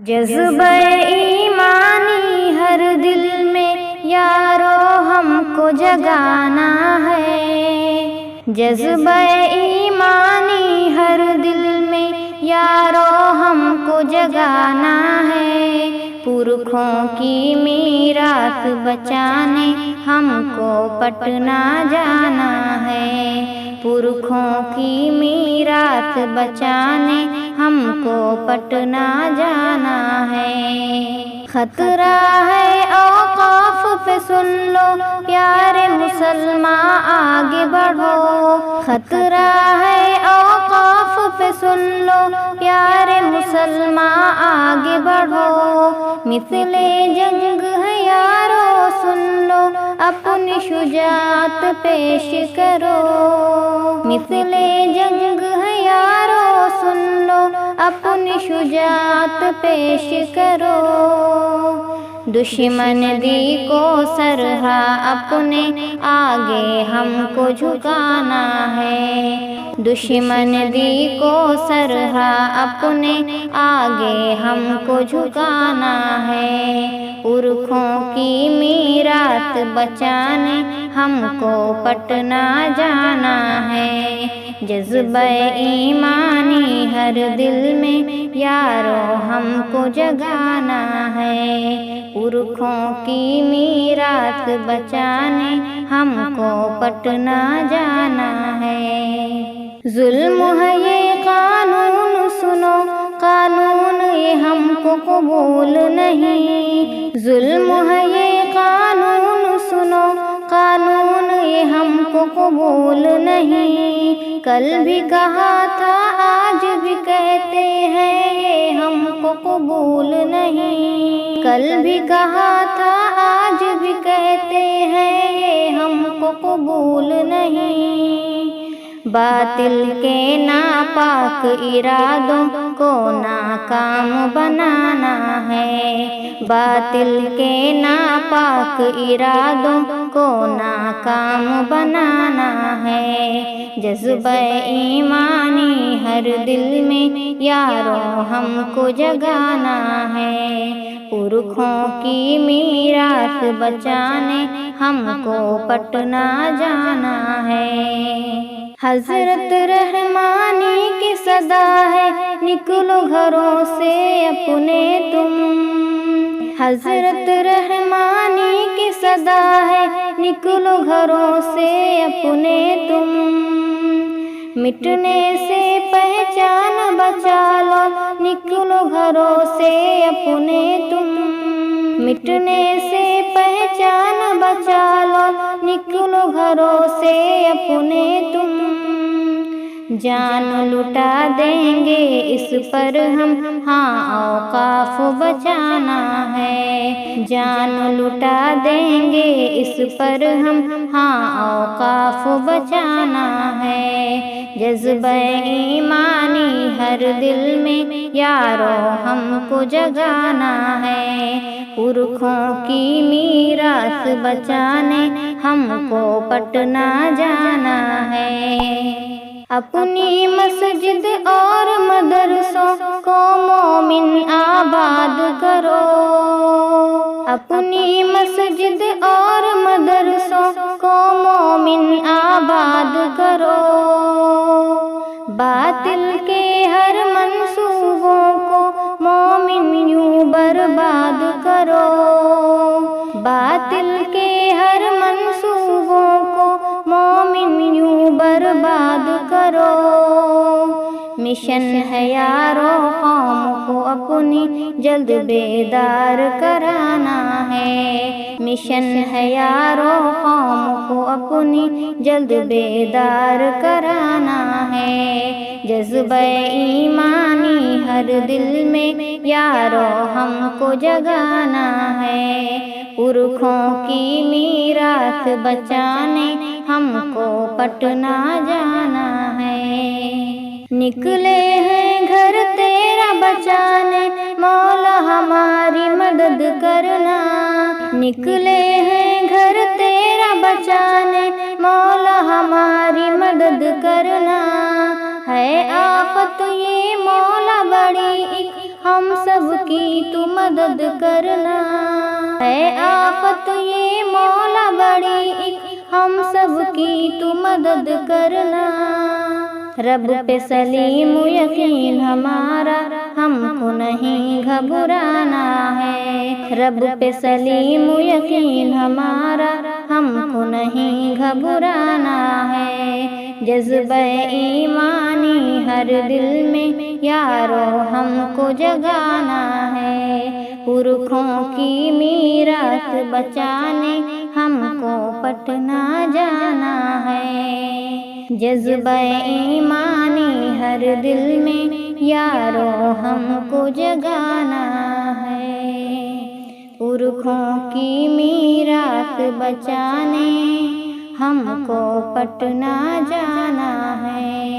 جذبہ ایمانی ہر دل میں یارو ہم کو جگانا ہے، جذبہ ایمانی ہر دل میں یارو ہم کو جگانا ہے، پرکھوں کی میراث بچانے ہم کو پٹنہ جانا ہے، پرکھوں کی میراث بچانے ہم کو پٹنہ جانا ہے۔ خطرہ ہے اوقاف پہ سن لو پیارے مسلمان آگے بڑھو، خطرہ ہے اوقاف پہ سن لو پیارے مسلمان آگے بڑھو، مثل جنگ ہے یارو سن لو اپنی شجاعت پیش کرو، مثل جنگ ہے یارو سن لو اپنی شجاعت پیش کرو، دشمن دی کو سرہا اپنے آگے ہم کو جھکانا ہے، دشمن دی کو سرہا اپنے آگے ہم کو جھکانا ہے، پرکھوں کی میراث بچانے ہم کو پٹنہ جانا ہے، جذبہ ایمانی ہر دل میں یارو ہم کو جگانا ہے، پرکھوں کی میراث بچانے ہم کو پٹنہ جانا ہے۔ ظلم ہے یہ قانون سنو، قانون یہ ہم کو قبول نہیں، ظلم ہے یہ قانون سنو، قانون یہ ہم کو قبول نہیں، کل بھی کہا تھا آج بھی کہتے ہیں یہ ہم کو قبول نہیں، کل بھی کہا تھا آج بھی کہتے ہیں یہ ہم کو قبول نہیں، باطل کے ناپاک ارادوں کو ناکام بنانا ہے، باطل کے ناپاک ارادوں کو ناکام بنانا ہے، جذبہ ایمانی ہر دل میں یارو ہم کو جگانا ہے، پرکھوں کی میراث بچانے ہم کو پٹنہ جانا ہے۔ حضرت رحمانی کی صدا ہے نکلو گھروں سے اپنے تم، حضرت رحمانی کی صدا ہے نکلو گھروں سے اپنے تم، مٹنے سے پہچان بچا لو نکلو گھروں سے اپنے تم، مٹنے سے پہچان بچا لو نکلو گھروں سے اپنے تم، جان لٹا دیں گے اس پر ہم ہاں اوقاف بچانا ہے، جان لٹا دیں گے اس پر ہم ہاں اوقاف بچانا ہے، جذبہ ایمانی ہر دل میں یارو ہم کو جگانا ہے، پرکھوں کی میراث بچانے ہم کو پٹنہ جانا ہے، اپنی مسجد اور مدرسوں کو مومن آباد کرو، اپنی مسجد اور مدرسوں کو مومن آباد کرو، باطل کے ہر منصوبوں کو مومن یوں برباد کرو، باطل کے ہر منصوبوں کو مومن یوں برباد کرو، مشن ہے یارو قوم کو اپنی جلد بیدار کرانا ہے، مشن ہے یارو قوم کو اپنی جلد بیدار کرانا ہے، جذبہ ایمانی ہر دل میں یارو ہم کو جگانا ہے، پرکھوں کی میراث بچانے ہم کو پٹنہ جانا ہے، نکلے ہیں گھر تیرا بچانے مولا ہماری مدد کرنا، نکلے ہیں گھر تیرا بچانے مولا ہماری مدد کرنا، ہے آفت یہ مولا بڑی ایک ہم سب کی تو مدد کرنا ہے آفت یہ مولا بڑی ایک ہم سب کی تو مدد کرنا رب پہ سلیم یقین ہمارا ہم کو نہیں گھبرانا ہے رب پہ سلیم یقین ہمارا ہم کو نہیں گھبرانا ہے جذبہ ایمانی ہر دل میں یارو ہم کو جگانا ہے پرکھوں کی میراث بچانے ہم کو پٹنہ جانا ہے جذبہ ایمانی ہر دل میں یارو ہم کو جگانا ہے پرکھوں کی میراث بچانے ہم کو پٹنہ جانا ہے